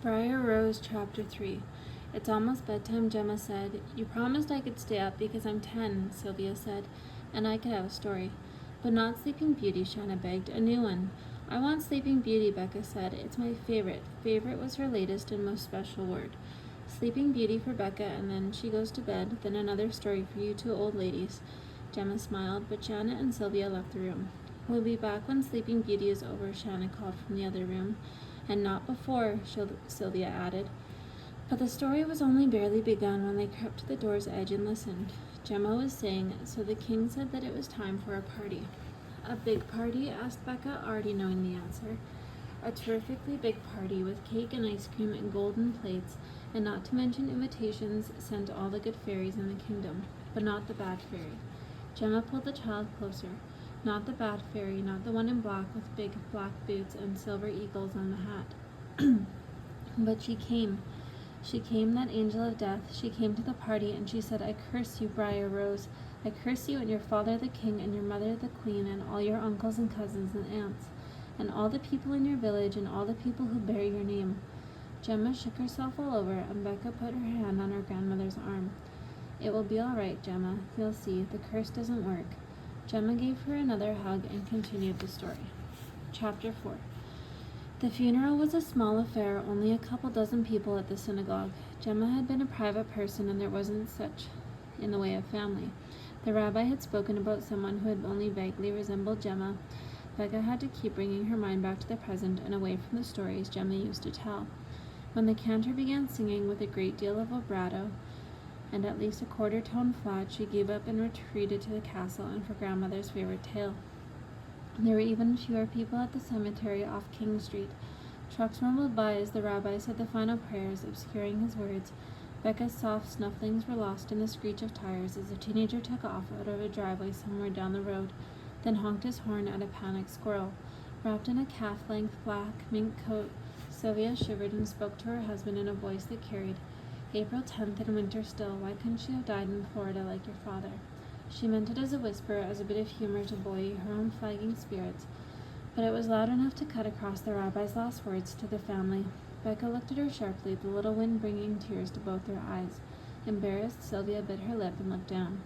Briar Rose, Chapter 3. It's almost bedtime, Gemma said. You promised I could stay up because I'm 10, Sylvia said, and I could have a story. But not Sleeping Beauty, Shanna begged. A new one. I want Sleeping Beauty, Becca said. It's my favorite. Favorite was her latest and most special word. Sleeping Beauty for Becca, and then she goes to bed, then another story for you two old ladies. Gemma smiled, but Shanna and Sylvia left the room. We'll be back when Sleeping Beauty is over, Shanna called from the other room. And not before, Sylvia added. But the story was only barely begun when they crept to the door's edge and listened. Gemma was saying, so the king said that it was time for a party. A big party? Asked Becca, already knowing the answer. A terrifically big party with cake and ice cream and golden plates, and not to mention invitations sent to all the good fairies in the kingdom, but not the bad fairy. Gemma pulled the child closer. Not the bad fairy, not the one in black with big black boots and silver eagles on the hat. But she came. She came, that angel of death. She came to the party, and she said, I curse you, Briar Rose. I curse you and your father the king and your mother the queen and all your uncles and cousins and aunts, and all the people in your village and all the people who bear your name. Gemma shook herself all over, and Becca put her hand on her grandmother's arm. It will be all right, Gemma. You'll see. The curse doesn't work. Gemma gave her another hug and continued the story. Chapter 4. The funeral was a small affair, only a couple dozen people at the synagogue. Gemma had been a private person, and there wasn't such in the way of family. The rabbi had spoken about someone who had only vaguely resembled Gemma. Becca had to keep bringing her mind back to the present and away from the stories Gemma used to tell. When the cantor began singing with a great deal of vibrato, and at least a quarter tone flat, she gave up and retreated to the castle and for grandmother's favorite tale. There were even fewer people at the cemetery off King Street. Trucks rumbled by as the rabbi said the final prayers, obscuring his words. Becca's soft snufflings were lost in the screech of tires as a teenager took off out of a driveway somewhere down the road, then honked his horn at a panicked squirrel. Wrapped in a calf-length black mink coat, Sylvia shivered and spoke to her husband in a voice that carried, April 10th and winter still. Why couldn't she have died in Florida like your father? She meant it as a whisper, as a bit of humor to buoy her own flagging spirits, but it was loud enough to cut across the rabbi's last words to the family. Becca looked at her sharply, the little wind bringing tears to both her eyes. Embarrassed, Sylvia bit her lip and looked down.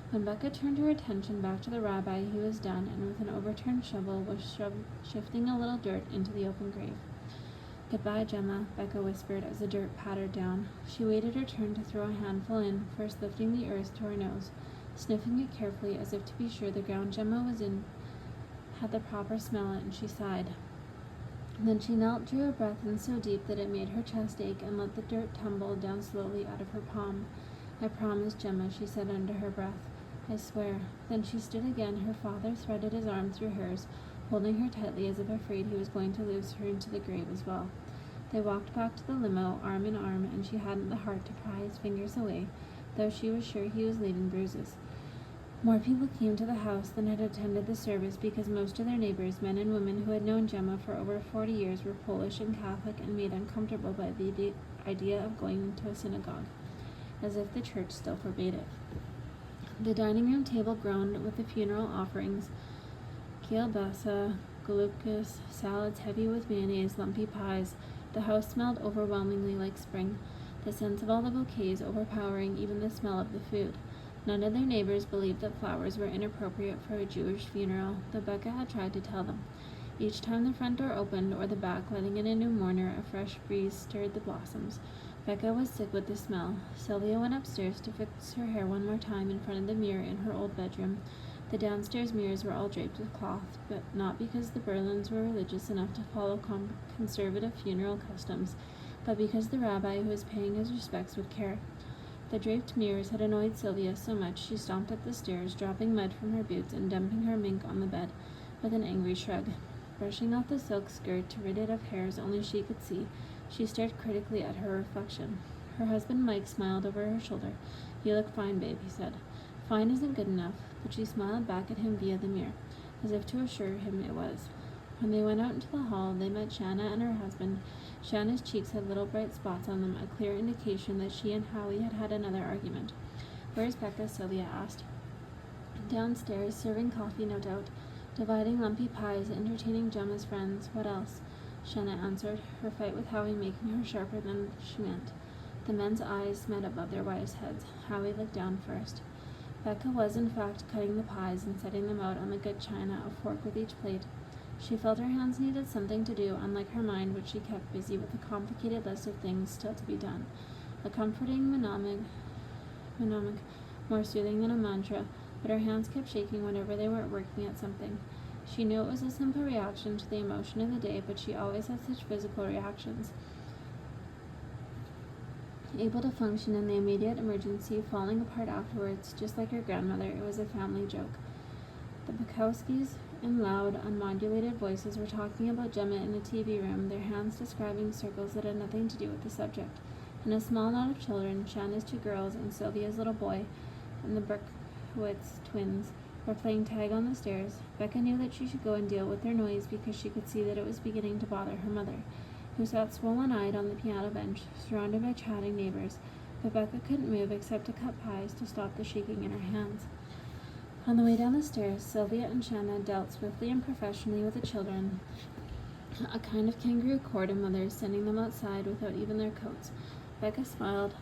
When Becca turned her attention back to the rabbi, he was done, and with an overturned shovel was shifting a little dirt into the open grave. Goodbye, Gemma, Becca whispered as the dirt pattered down. She waited her turn to throw a handful in, first lifting the earth to her nose, sniffing it carefully as if to be sure the ground Gemma was in had the proper smell, and she sighed. Then she knelt, drew a breath in so deep that it made her chest ache, and let the dirt tumble down slowly out of her palm. I promise, Gemma, she said under her breath. I swear. Then she stood again. Her father threaded his arm through hers, holding her tightly as if afraid he was going to lose her into the grave as well. They walked back to the limo, arm in arm, and she hadn't the heart to pry his fingers away, though she was sure he was leaving bruises. More people came to the house than had attended the service because most of their neighbors, men and women who had known Gemma for over 40 years, were Polish and Catholic and made uncomfortable by the idea of going to a synagogue, as if the church still forbade it. The dining room table groaned with the funeral offerings, kielbasa, galupkas, salads heavy with mayonnaise, lumpy pies. The house smelled overwhelmingly like spring, the sense of all the bouquets overpowering even the smell of the food. None of their neighbors believed that flowers were inappropriate for a Jewish funeral, though Becca had tried to tell them. Each time the front door opened or the back, letting in a new mourner, a fresh breeze stirred the blossoms. Becca was sick with the smell. Sylvia went upstairs to fix her hair one more time in front of the mirror in her old bedroom. The downstairs mirrors were all draped with cloth, but not because the Berlins were religious enough to follow conservative funeral customs, but because the rabbi who was paying his respects would care. The draped mirrors had annoyed Sylvia so much she stomped up the stairs, dropping mud from her boots and dumping her mink on the bed with an angry shrug. Brushing off the silk skirt to rid it of hairs only she could see, she stared critically at her reflection. Her husband Mike smiled over her shoulder. You look fine, babe, he said. Fine isn't good enough, but she smiled back at him via the mirror, as if to assure him it was. When they went out into the hall, they met Shanna and her husband. Shanna's cheeks had little bright spots on them, a clear indication that she and Howie had had another argument. Where's Becca? Sylvia asked. Downstairs, serving coffee, no doubt, dividing lumpy pies, entertaining Gemma's friends. What else? Shanna answered, her fight with Howie making her sharper than she meant. The men's eyes met above their wives' heads. Howie looked down first. Becca was, in fact, cutting the pies and setting them out on the good china, a fork with each plate. She felt her hands needed something to do, unlike her mind, which she kept busy with a complicated list of things still to be done. A comforting mnemonic, more soothing than a mantra, but her hands kept shaking whenever they weren't working at something. She knew it was a simple reaction to the emotion of the day, but she always had such physical reactions. Able to function in the immediate emergency, falling apart afterwards, just like her grandmother. It was a family joke. The Bukowskis, in loud, unmodulated voices, were talking about Gemma in the TV room, their hands describing circles that had nothing to do with the subject. And a small knot of children, Shanna's 2 girls and Sylvia's little boy, and the Berkowitz twins, were playing tag on the stairs. Becca knew that she should go and deal with their noise because she could see that it was beginning to bother her mother, who sat swollen-eyed on the piano bench, surrounded by chatting neighbors, but Becca couldn't move except to cut pies to stop the shaking in her hands. On the way down the stairs, Sylvia and Shanna dealt swiftly and professionally with the children, a kind of kangaroo court of mothers, sending them outside without even their coats. Becca smiled.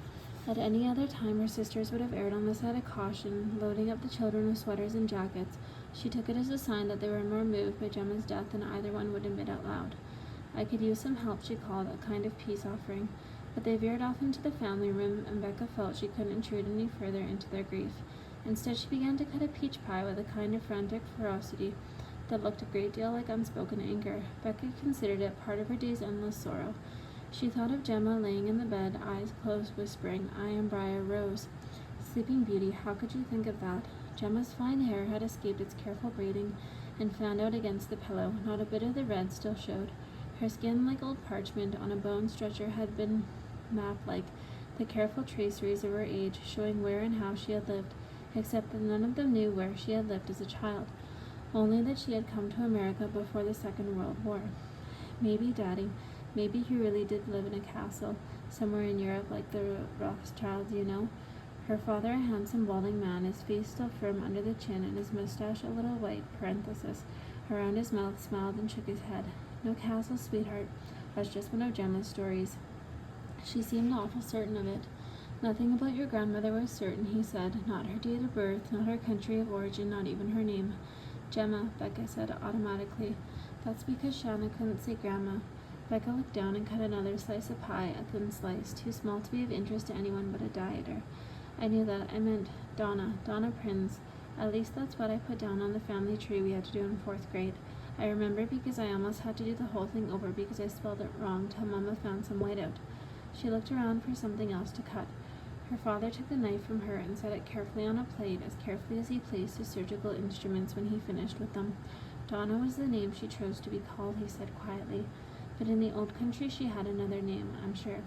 At any other time, her sisters would have erred on the side of caution, loading up the children with sweaters and jackets. She took it as a sign that they were more moved by Gemma's death than either one would admit out loud. I could use some help, she called, a kind of peace offering. But they veered off into the family room, and Becca felt she couldn't intrude any further into their grief. Instead, she began to cut a peach pie with a kind of frantic ferocity that looked a great deal like unspoken anger. Becca considered it part of her day's endless sorrow. She thought of Gemma laying in the bed, eyes closed, whispering, "I am Briar Rose." Sleeping Beauty, how could you think of that? Gemma's fine hair had escaped its careful braiding and fanned out against the pillow. Not a bit of the red still showed. Her skin, like old parchment on a bone stretcher, had been map-like, the careful traceries of her age, showing where and how she had lived, except that none of them knew where she had lived as a child, only that she had come to America before the Second World War. Maybe Maybe he really did live in a castle, somewhere in Europe, like the Rothschilds, you know. Her father, a handsome, balding man, his face still firm under the chin, and his mustache a little white, around his mouth, smiled and shook his head. No castle, sweetheart. That's just one of Gemma's stories. She seemed awful certain of it. Nothing about your grandmother was certain, he said. Not her date of birth, not her country of origin, not even her name. Gemma, Becca said automatically. That's because Shanna couldn't say grandma. Becca looked down and cut another slice of pie, a thin slice, too small to be of interest to anyone but a dieter. I knew that. I meant Donna Prinz. At least that's what I put down on the family tree we had to do in 4th grade. I remember because I almost had to do the whole thing over because I spelled it wrong till Mama found some whiteout. She looked around for something else to cut. Her father took the knife from her and set it carefully on a plate, as carefully as he placed his surgical instruments when he finished with them. Donna was the name she chose to be called, he said quietly. But in the old country she had another name, I'm sure.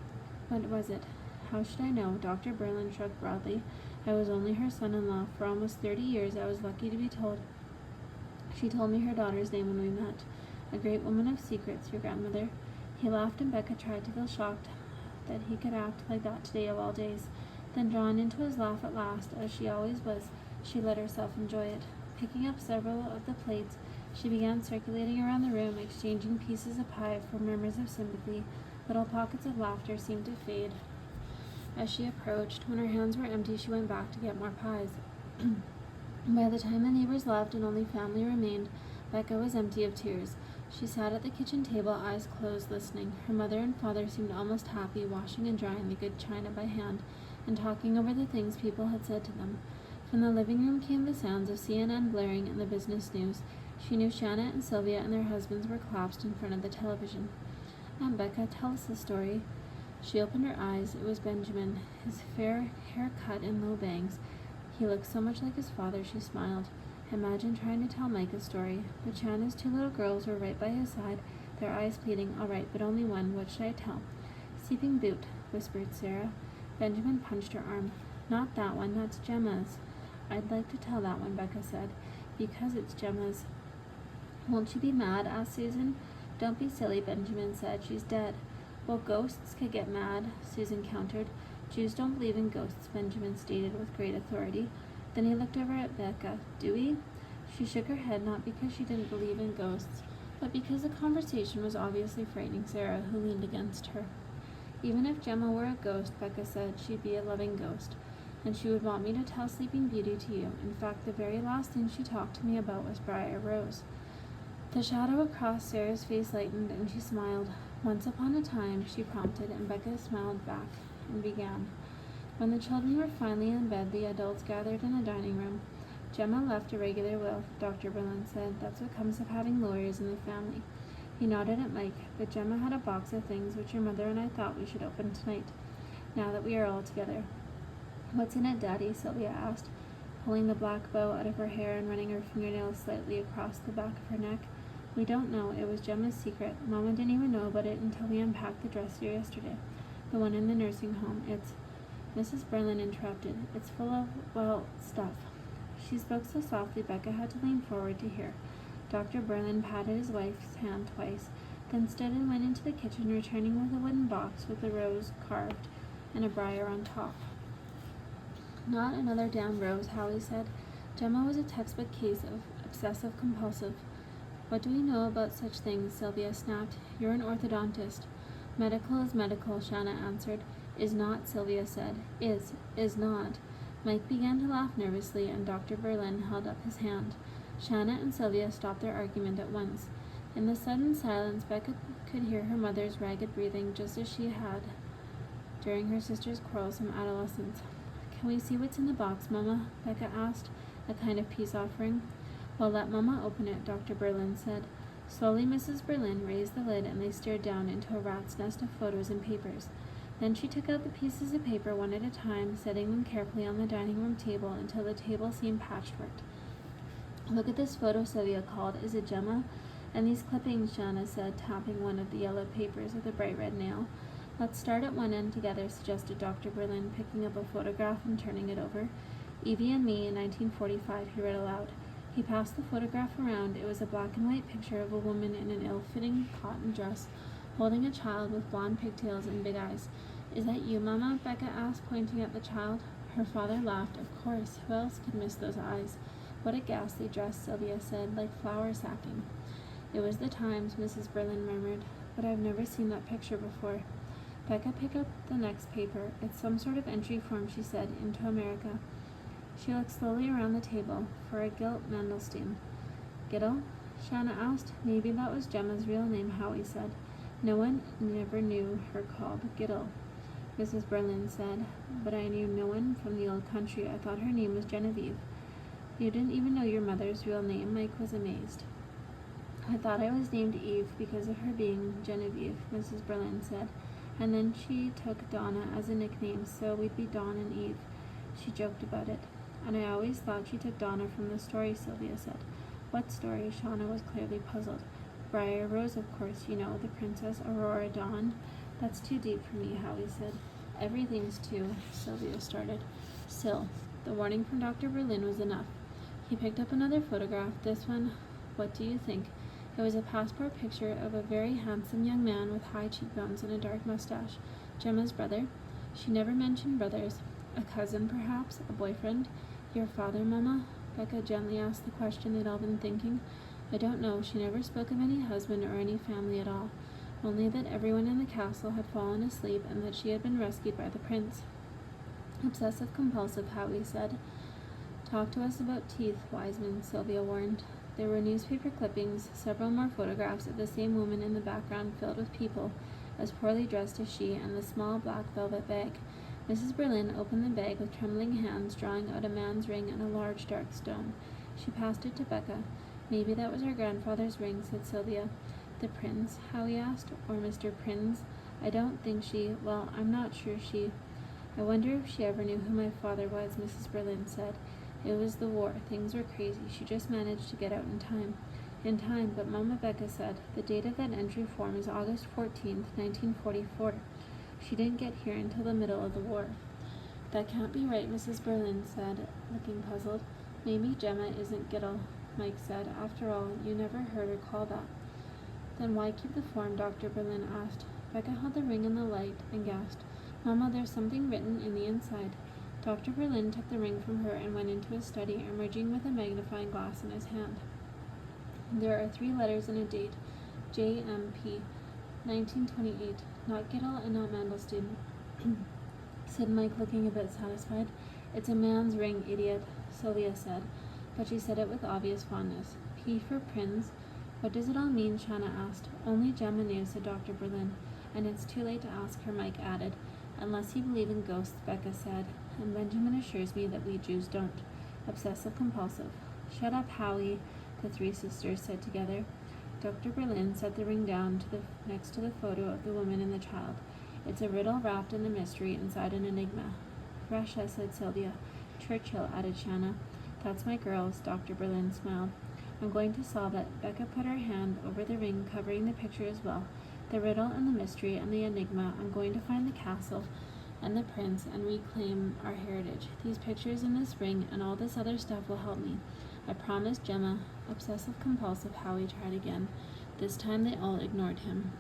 What was it? How should I know? Dr. Berlin shrugged broadly. I was only her son-in-law. For almost 30 years I was lucky to be told. She told me her daughter's name when we met. A great woman of secrets, your grandmother. He laughed, and Becca tried to feel shocked that he could act like that today of all days. Then, drawn into his laugh at last, as she always was, she let herself enjoy it. Picking up several of the plates, she began circulating around the room, exchanging pieces of pie for murmurs of sympathy. Little pockets of laughter seemed to fade as she approached. When her hands were empty, she went back to get more pies. By the time the neighbors left and only family remained, Becca was empty of tears. She sat at the kitchen table, eyes closed, listening. Her mother and father seemed almost happy, washing and drying the good china by hand and talking over the things people had said to them. From the living room came the sounds of CNN blaring and the business news. She knew Shanna and Sylvia and their husbands were collapsed in front of the television. Aunt Becca, tell us the story. She opened her eyes. It was Benjamin, his fair hair cut in low bangs. He looked so much like his father, she smiled. Imagine trying to tell Mike a story. But Shanna's 2 little girls were right by his side, their eyes pleading. All right, but only one. What should I tell? Sleeping Boot, whispered Sarah. Benjamin punched her arm. Not that one, that's Gemma's. I'd like to tell that one, Becca said, because it's Gemma's. Won't you be mad? Asked Susan. Don't be silly, Benjamin said. She's dead. Well, ghosts could get mad, Susan countered. Jews don't believe in ghosts, Benjamin stated with great authority. Then he looked over at Becca. Do we? She shook her head, not because she didn't believe in ghosts, but because the conversation was obviously frightening Sarah, who leaned against her. Even if Gemma were a ghost, Becca said, she'd be a loving ghost, and she would want me to tell Sleeping Beauty to you. In fact, the very last thing she talked to me about was Briar Rose. The shadow across Sarah's face lightened, and she smiled. Once upon a time, she prompted, and Becca smiled back and began. When the children were finally in bed, the adults gathered in the dining room. Gemma left a regular will, Dr. Berlin said. That's what comes of having lawyers in the family. He nodded at Mike, but Gemma had a box of things which your mother and I thought we should open tonight, now that we are all together. What's in it, Daddy? Sylvia asked, pulling the black bow out of her hair and running her fingernails slightly across the back of her neck. We don't know. It was Gemma's secret. Mama didn't even know about it until we unpacked the dresser yesterday, the one in the nursing home. It's... Mrs. Berlin interrupted. It's full of, well, stuff. She spoke so softly Becca had to lean forward to hear. Dr. Berlin patted his wife's hand twice, then stood and went into the kitchen, returning with a wooden box with a rose carved and a briar on top. Not another damn rose, Howie said. Gemma was a textbook case of obsessive-compulsive. What do we know about such things? Sylvia snapped. You're an orthodontist. Medical is medical, Shanna answered. Is not, Sylvia said. Is not. Mike began to laugh nervously, and Dr. Berlin held up his hand. Shanna and Sylvia stopped their argument at once. In the sudden silence, Becca could hear her mother's ragged breathing, just as she had during her sister's quarrelsome adolescence. Can we see what's in the box, Mama? Becca asked, a kind of peace offering. Well, let Mama open it, Dr. Berlin said. Slowly, Mrs. Berlin raised the lid, and they stared down into a rat's nest of photos and papers. Then she took out the pieces of paper one at a time, setting them carefully on the dining room table until the table seemed patchworked. Look at this photo, Sylvia called. Is it Gemma? And these clippings, Shanna said, tapping one of the yellow papers with a bright red nail. Let's start at one end together, suggested Dr. Berlin, picking up a photograph and turning it over. Evie and me in 1945, he read aloud. He passed the photograph around. It was a black and white picture of a woman in an ill-fitting cotton dress, holding a child with blonde pigtails and big eyes. Is that you, Mama? Becca asked, pointing at the child. Her father laughed. Of course. Who else could miss those eyes? What a ghastly dress, Sylvia said, like flower sacking. It was the times, Mrs. Berlin murmured, but I've never seen that picture before. Becca picked up the next paper. It's some sort of entry form, she said, into America. She looked slowly around the table for a gilt Mandelstein. Giddle? Shanna asked. Maybe that was Gemma's real name, Howie said. No one never knew her called Giddle, Mrs. Berlin said, but I knew no one from the old country. I thought her name was Genevieve. You didn't even know your mother's real name? Mike was amazed. I thought I was named Eve because of her being Genevieve, Mrs. Berlin said, and then she took Donna as a nickname, so we'd be Dawn and Eve. She joked about it. And I always thought she took Donna from the story, Sylvia said. What story? Shauna was clearly puzzled. Briar Rose, of course, you know, the Princess Aurora Dawn. That's too deep for me, Howie said. Everything's too, Sylvia started. Still, the warning from Dr. Berlin was enough. He picked up another photograph. This one, what do you think? It was a passport picture of a very handsome young man with high cheekbones and a dark mustache. Gemma's brother. She never mentioned brothers. A cousin, perhaps? A boyfriend? Your father, Mama? Becca gently asked the question they'd all been thinking. I don't know. She never spoke of any husband or any family at all, only that everyone in the castle had fallen asleep and that she had been rescued by the prince. Obsessive-compulsive, Howie said. Talk to us about teeth, Wiseman, Sylvia warned. There were newspaper clippings, several more photographs of the same woman in the background filled with people as poorly dressed as she, and the small black velvet bag. Mrs. Berlin opened the bag with trembling hands, drawing out a man's ring and a large dark stone. She passed it to Becca. Maybe that was her grandfather's ring, said Sylvia. The prince? Howie asked. Or Mr. Prince? I don't think she... Well, I'm not sure she... I wonder if she ever knew who my father was, Mrs. Berlin said. It was the war. Things were crazy. She just managed to get out in time. In time, but Mama Becca said, the date of that entry form is August 14th, 1944. She didn't get here until the middle of the war. That can't be right, Mrs. Berlin said, looking puzzled. Maybe Gemma isn't Giddle, Mike said. After all, you never heard her call that. Then why keep the form? Dr. Berlin asked. Becca held the ring in the light and gasped. Mama, there's something written in the inside. Dr. Berlin took the ring from her and went into his study, emerging with a magnifying glass in his hand. There are 3 letters and a date. JMP, 1928. Not Giddle and not Mandelstam, said Mike, looking a bit satisfied. It's a man's ring, idiot, Sylvia said, but she said it with obvious fondness. P for Prince. What does it all mean? Shanna asked. Only Gemma knew, said Dr. Berlin, and it's too late to ask her, Mike added. Unless you believe in ghosts, Becca said, and Benjamin assures me that we Jews don't. Obsessive-compulsive. Shut up, Howie, the 3 sisters said together. Dr. Berlin set the ring down next to the photo of the woman and the child. It's a riddle wrapped in a mystery inside an enigma. Russia, said Sylvia. Churchill, added Shanna. That's my girls, Dr. Berlin smiled. I'm going to solve it. Becca put her hand over the ring, covering the picture as well. The riddle and the mystery and the enigma. I'm going to find the castle and the prince and reclaim our heritage. These pictures and this ring and all this other stuff will help me. I promised Gemma. Obsessive-compulsive, Howie tried again. This time they all ignored him.